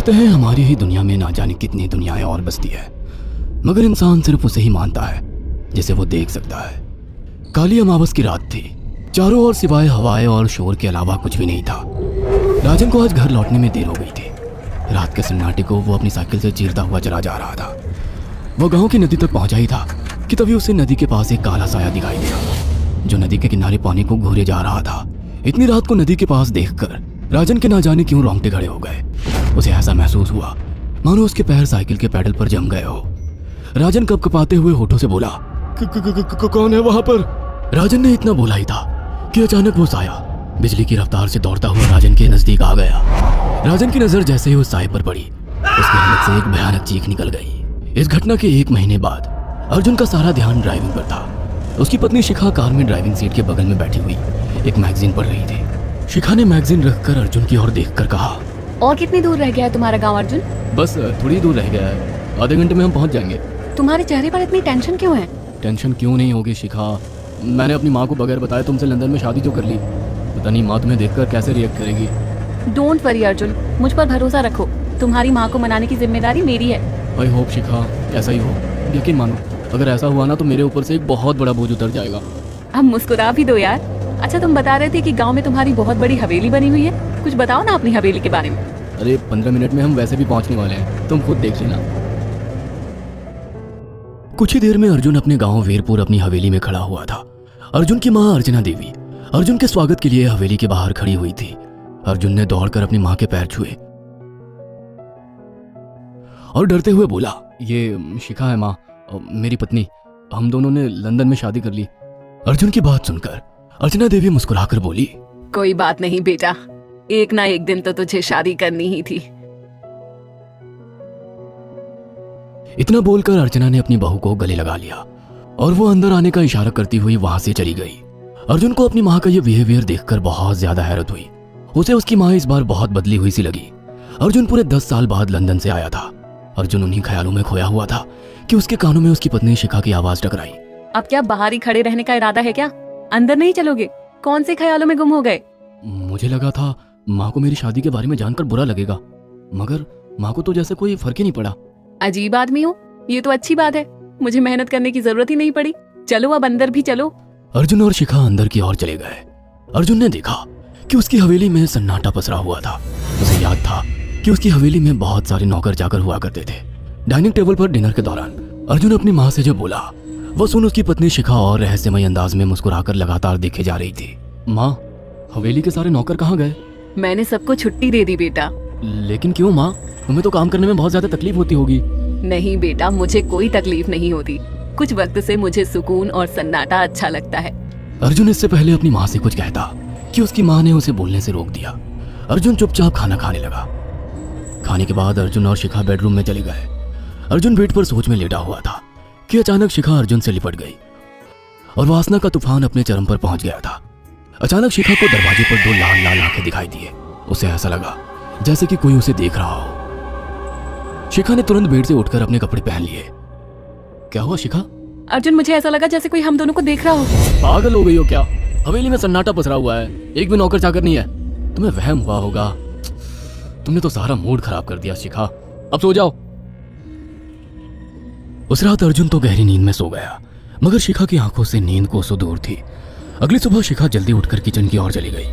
कहते हैं हमारी ही दुनिया में ना जाने कितनी दुनियाएं और बसती है, मगर इंसान सिर्फ उसे ही मानता है जिसे वो देख सकता है। काली अमावस की रात थी। चारों ओर सिवाय हवाएं और शोर के अलावा कुछ भी नहीं था। राजन को आज घर लौटने में देर हो गई थी। रात के सन्नाटे को वो अपनी साइकिल से चीरता हुआ चला जा रहा था। वो गांव की नदी तक पहुंचा ही था कि तभी उसे नदी के पास एक काला साया दिखाई दिया जो नदी के किनारे पानी को घूरे जा रहा था। इतनी रात को नदी के पास देखकर राजन के ना जाने क्यों रोंगटे खड़े हो गए। उसे ऐसा महसूस हुआ मानो उसके पैर साइकिल के पैडल पर जम गए हो। राजन कपकपाते हुए होठों से बोला, कौन है वहां पर? राजन ने इतना बोला ही था कि अचानक वो साया बिजली की रफ्तार से दौड़ता हुआ राजन के नजदीक आ गया। राजन की नजर जैसे ही उस साए पर पड़ी, उसके हाथ से एक भयानक चीख निकल गई। इस घटना के 1 महीने बाद अर्जुन का सारा ध्यान ड्राइविंग पर था। उसकी पत्नी शिखा कार में ड्राइविंग सीट के बगल में बैठी हुई एक मैगजीन पढ़ रही थी। शिखा ने मैगजीन रखकर अर्जुन की ओर देखकर कहा, और कितनी दूर रह गया है तुम्हारा गांव अर्जुन? बस थोड़ी दूर रह गया है, आधे घंटे में हम पहुंच जाएंगे। तुम्हारे चेहरे पर इतनी टेंशन क्यों है? टेंशन क्यों नहीं होगी शिखा, मैंने अपनी माँ को बगैर बताए तुमसे लंदन में शादी तो कर ली। पता नहीं माँ तुम्हें देखकर कैसे रिएक्ट करेगी। डोंट वरी अर्जुन, मुझ पर भरोसा रखो। तुम्हारी माँ को मनाने की जिम्मेदारी मेरी है। आई होप शिखा ऐसा ही हो। यकीन मानो अगर ऐसा हुआ ना तो मेरे ऊपर से एक बहुत बड़ा बोझ उतर जाएगा। अब मुस्कुरा भी दो यार। अच्छा, तुम बता रहे थे कि गांव में तुम्हारी बहुत बड़ी हवेली बनी हुई है, कुछ बताओ ना अपनी हवेली के बारे में। अरे 15 मिनट में हम वैसे भी पहुंचने वाले हैं, तुम खुद देख लेना। कुछ ही देर में अर्जुन अपने गांव वीरपुर अपनी हवेली में खड़ा हुआ था। अर्जुन की माँ अर्चना देवी अर्जुन के स्वागत के लिए हवेली के बाहर खड़ी हुई थी। अर्जुन ने दौड़कर अपनी माँ के पैर छुए और डरते हुए बोला, ये शिखा है माँ, मेरी पत्नी। हम दोनों ने लंदन में शादी कर ली। अर्जुन की बात सुनकर अर्चना देवी मुस्कुराकर बोली, कोई बात नहीं बेटा, एक ना एक दिन तो तुझे शादी करनी ही थी। इतना बोलकर अर्चना ने अपनी बहू को गले लगा लिया और वो अंदर आने का इशारा करती हुई वहां से चली गई। अर्जुन को अपनी माँ का ये बिहेवियर देखकर बहुत ज्यादा हैरत हुई। उसे उसकी माँ इस बार बहुत बदली हुई सी लगी। अर्जुन पूरे 10 साल बाद लंदन से आया था। अर्जुन उन्हीं ख्यालों में खोया हुआ था कि उसके कानों में उसकी पत्नी शिखा की आवाज टकराई। अब क्या बाहर ही खड़े रहने का इरादा है क्या? अंदर नहीं चलोगे? कौन से ख्यालों में गुम हो गए? मुझे लगा था माँ को मेरी शादी के बारे में जानकर बुरा लगेगा, मगर माँ को तो जैसे कोई फर्क ही नहीं पड़ा। अजीब आदमी हो, ये तो अच्छी बात है। मुझे मेहनत करने की जरूरत ही नहीं पड़ी। चलो अब अंदर भी चलो। अर्जुन और शिखा अंदर की ओर चले गए। अर्जुन ने देखा कि उसकी हवेली में सन्नाटा पसरा हुआ था। उसे याद था कि उसकी हवेली में बहुत सारे नौकर चाकर हुआ करते थे। डाइनिंग टेबल पर डिनर के दौरान अर्जुन अपनी माँ से जो बोला वो सुन उसकी पत्नी शिखा और रहस्यमय अंदाज में मुस्कुराकर लगातार देखे जा रही थी। माँ, हवेली के सारे नौकर कहाँ गए? मैंने सबको छुट्टी दे दी बेटा। लेकिन क्यों माँ, तुम्हें तो काम करने में बहुत ज्यादा तकलीफ होती होगी। नहीं बेटा, मुझे कोई तकलीफ नहीं होती। कुछ वक्त से मुझे सुकून और सन्नाटा अच्छा लगता है। अर्जुन इससे पहले अपनी माँ से कुछ कहता कि उसकी माँ ने उसे बोलने से रोक दिया। अर्जुन चुपचाप खाना खाने लगा। खाने के बाद अर्जुन और शिखा बेडरूम में चले गए। अर्जुन बेड पर सोच में लेटा हुआ था कि अचानक शिखा अर्जुन से लिपट गई और वासना का तूफान अपने चरम पर पहुंच गया था। अचानक शिखा को दरवाजे पर 2 लाल लाल आंखें दिखाई दिए। उसे ऐसा लगा जैसे कि कोई उसे देख रहा हो। शिखा ने तुरंत बेड से उठकर अपने कपड़े पहन लिए। क्या हुआ शिखा? अर्जुन, मुझे ऐसा लगा जैसे कोई हम दोनों को देख रहा हो। पागल हो गई हो क्या? हवेली में सन्नाटा पसरा हुआ है, एक भी नौकर चाकर नहीं है। तुम्हें वहम हुआ होगा। तुमने तो सारा मूड खराब कर दिया शिखा, अब सो जाओ। उस रात अर्जुन तो गहरी नींद में सो गया, मगर शिखा की आंखों से नींद कोसों दूर थी। अगली सुबह शिखा जल्दी उठकर किचन की ओर चली गई,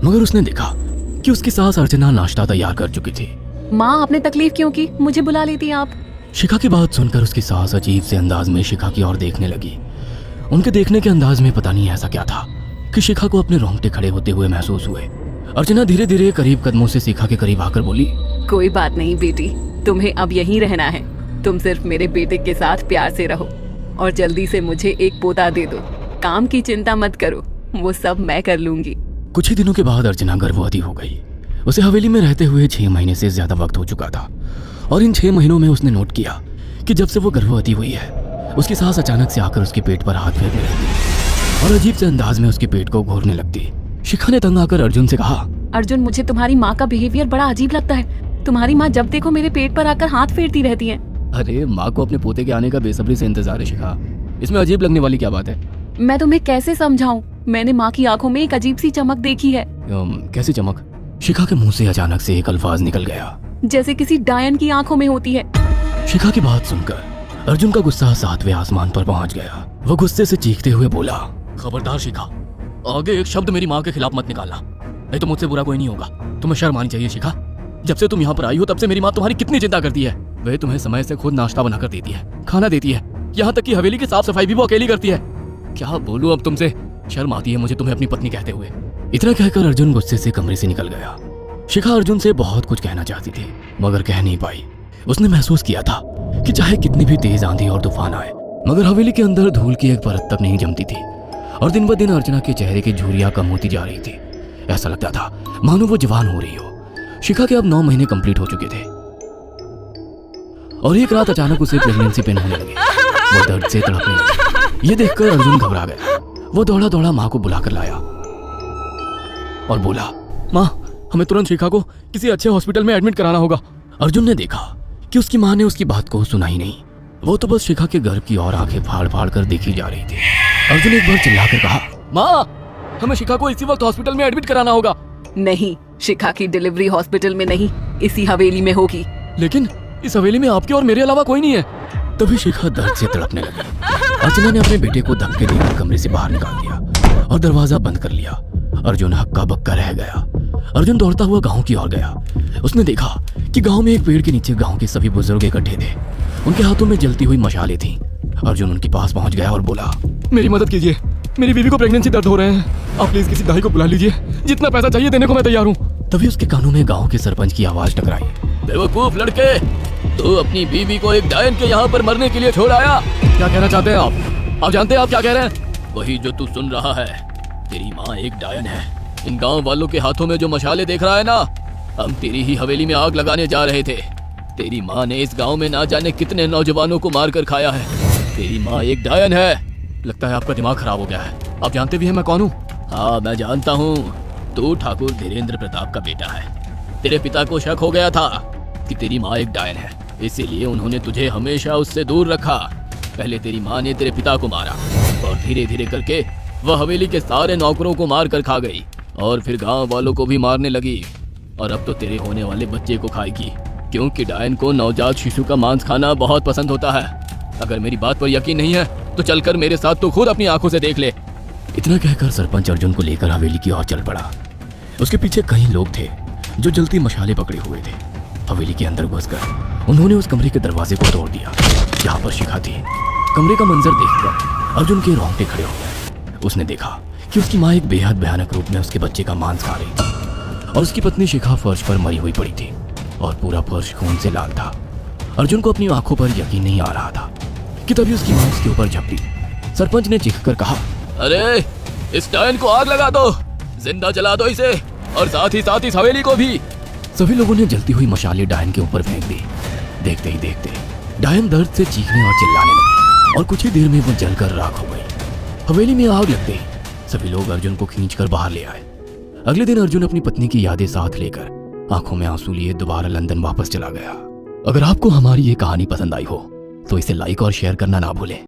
मगर उसने देखा कि उसकी सास अर्चना नाश्ता तैयार कर चुकी थी। माँ, आपने तकलीफ क्यों की? मुझे बुला लेती आप। शिखा की बात सुनकर उसकी सास अजीब से अंदाज में शिखा की ओर देखने लगी। उनके देखने के अंदाज में पता नहीं ऐसा क्या था कि शिखा को अपने रोंगटे खड़े होते हुए महसूस हुए। अर्चना धीरे धीरे करीब कदमों से शिखा के करीब आकर बोली, कोई बात नहीं बेटी, तुम्हें अब यहीं रहना है। तुम सिर्फ मेरे बेटे के साथ प्यार से रहो और जल्दी से मुझे एक पोता दे दो। काम की चिंता मत करो, वो सब मैं कर लूंगी। कुछ ही दिनों के बाद अर्चना गर्भवती हो गई। उसे हवेली में रहते हुए 6 महीने से ज्यादा वक्त हो चुका था और इन 6 महीनों में उसने नोट किया कि जब से वो गर्भवती हुई है उसकी सास अचानक से आकर उसके पेट पर हाथ फेरने लगती और अजीब से अंदाज में उसके पेट को घोरने लगती। शिखा ने तंग आकर अर्जुन से कहा, अर्जुन, मुझे तुम्हारी माँ का बिहेवियर बड़ा अजीब लगता है। तुम्हारी माँ जब देखो मेरे पेट पर आकर हाथ फेरती रहती है। अरे माँ को अपने पोते के आने का बेसब्री से इंतजार है शिखा, इसमें अजीब लगने वाली क्या बात है? मैं तुम्हें कैसे समझाऊं? मैंने माँ की आंखों में एक अजीब सी चमक देखी है। कैसी चमक? शिखा के मुंह से अचानक से एक अल्फाज निकल गया। जैसे किसी डायन की आंखों में होती है। शिखा की बात सुनकर अर्जुन का गुस्सा 7वें आसमान पर पहुंच गया। वो गुस्से से चीखते हुए बोला, खबरदार शिखा, आगे एक शब्द मेरी माँ के खिलाफ मत निकालना, नहीं तो मुझसे बुरा कोई नहीं होगा। तुम्हें शर्म आनी चाहिए शिखा। जब से तुम यहाँ पर आई हो तब से मेरी माँ तुम्हारी कितनी चिंता करती है। वह तुम्हें समय से खुद नाश्ता बनाकर देती है, खाना देती है, यहाँ तक कि हवेली की साफ सफाई भी वो अकेली करती है। क्या बोलूं अब तुमसे, शर्म आती है मुझे तुम्हें अपनी पत्नी कहते हुए। इतना कहकर अर्जुन गुस्से से कमरे से निकल गया। शिखा अर्जुन से बहुत कुछ कहना चाहती थी मगर कह नहीं पाई। उसने महसूस किया था कि चाहे कितनी भी तेज आंधी और तूफान आए मगर हवेली के अंदर धूल की एक परत तक नहीं जमती थी। और दिन ब दिन अर्चना के चेहरे की झुर्रियां कम होती जा रही थी। ऐसा लगता था मानो वो जवान हो रही हो। शिखा के अब 9 महीने कंप्लीट हो चुके थे और एक रात अचानक उसे प्रेगनेंसी पेन होने लगे। वो दर्द से तड़पने लगी। ये देखकर अर्जुन घबरा गया। वो दौड़ा दौड़ा माँ को बुलाकर लाया और बोला, माँ, हमें तुरंत शिखा को किसी अच्छे हॉस्पिटल में एडमिट कराना होगा। अर्जुन ने देखा कि उसकी माँ ने उसकी बात को सुना ही नहीं। वो तो बस शिखा के गर्भ की ओर आंखें फाड़ फाड़ कर देखी जा रही थी। अर्जुन एक बार चिल्लाकर कहा, माँ, हमें शिखा को इसी वक्त हॉस्पिटल में एडमिट कराना होगा। नहीं, शिखा की डिलीवरी हॉस्पिटल में नहीं, इसी हवेली में होगी। लेकिन इस हवेली में आपके और मेरे अलावा कोई नहीं है। तभी शिखा दर्द से तड़पने लगी। अर्चना ने अपने बेटे को धक्के देकर कमरे से बाहर निकाल दिया और दरवाजा बंद कर लिया। अर्जुन हक्का बक्का रह गया। अर्जुन दौड़ता हुआ गांव की ओर गया। उसने देखा कि गांव में एक पेड़ के नीचे गांव के सभी बुजुर्ग इकट्ठे थे। उनके हाथों में जलती हुई मशालें थीं। अर्जुन उनके पास पहुंच गया और बोला, मेरी मदद कीजिए, मेरी बीवी को प्रेगनेंसी दर्द हो रहे हैं। आप प्लीज किसी दाई को बुला लीजिए, जितना पैसा चाहिए देने को मैं तैयार हूँ। तभी उसके कानों में गांव के सरपंच की आवाज टकराई, बेवकूफ लड़के, तू अपनी बीवी को एक डायन के यहाँ पर मरने के लिए छोड़ आया। क्या कहना चाहते हैं आप जानते हैं आप क्या कह रहे हैं? वही जो तू सुन रहा है, तेरी माँ एक डायन है। इन गांव वालों के हाथों में जो मशाले देख रहा है ना, हम तेरी ही हवेली में आग लगाने जा रहे थे। तेरी माँ ने इस गांव में ना जाने कितने नौजवानों को मार कर खाया है। तेरी माँ एक डायन है। लगता है आपका दिमाग खराब हो गया है। आप जानते भी हैं मैं कौन हूँ? हाँ, मैं जानता हूँ। तू ठाकुर धीरेन्द्र प्रताप का बेटा है। तेरे पिता को शक हो गया था कि तेरी माँ एक डायन है, इसीलिए उन्होंने तुझे हमेशा उससे दूर रखा। पहले तेरी माँ ने तेरे पिता को मारा और धीरे धीरे करके वह हवेली के सारे नौकरों को मार कर खा गई और फिर गांव वालों को भी मारने लगी। और अब तो तेरे होने वाले बच्चे को खाएगी, क्योंकि डायन को नवजात शिशु का मांस खाना बहुत पसंद होता है। अगर मेरी बात पर यकीन नहीं है तो चलकर मेरे साथ तो खुद अपनी आंखों से देख ले। इतना कहकर सरपंच अर्जुन को लेकर हवेली की ओर चल पड़ा। उसके पीछे कई लोग थे जो जलती मशाले पकड़े हुए थे। हवेली के अंदर घुसकर उन्होंने उस कमरे के दरवाजे को तोड़ दिया जहाँ पर शिखा थी। कमरे का मंजर देखकर अर्जुन के रोंगटे खड़े हो गए। उसने देखा कि उसकी माँ एक बेहद भयानक रूप में उसके बच्चे का मांस खा रही थी और उसकी पत्नी शिखा फर्श पर मरी हुई पड़ी थी और पूरा फर्श खून से लाल था। अर्जुन को अपनी आंखों पर यकीन नहीं आ रहा था कि तभी उसकी माँ उसके ऊपर झपटी। सरपंच ने चीखकर कहा, अरे इस डायन को आग लगा दो, जिंदा जला दो इसे और साथ ही इस हवेली को भी। सभी लोगों ने जलती हुई मशाले डायन के ऊपर फेंक दी। देखते ही देखते डायन दर्द से चीखने और चिल्लाने लगी और कुछ ही देर में वो जलकर राख हो गई। हवेली में आग लग गई। सभी लोग अर्जुन को खींचकर बाहर ले आए। अगले दिन अर्जुन अपनी पत्नी की यादें साथ लेकर आंखों में आंसू लिए दोबारा लंदन वापस चला गया। अगर आपको हमारी ये कहानी पसंद आई हो तो इसे लाइक और शेयर करना ना भूलें।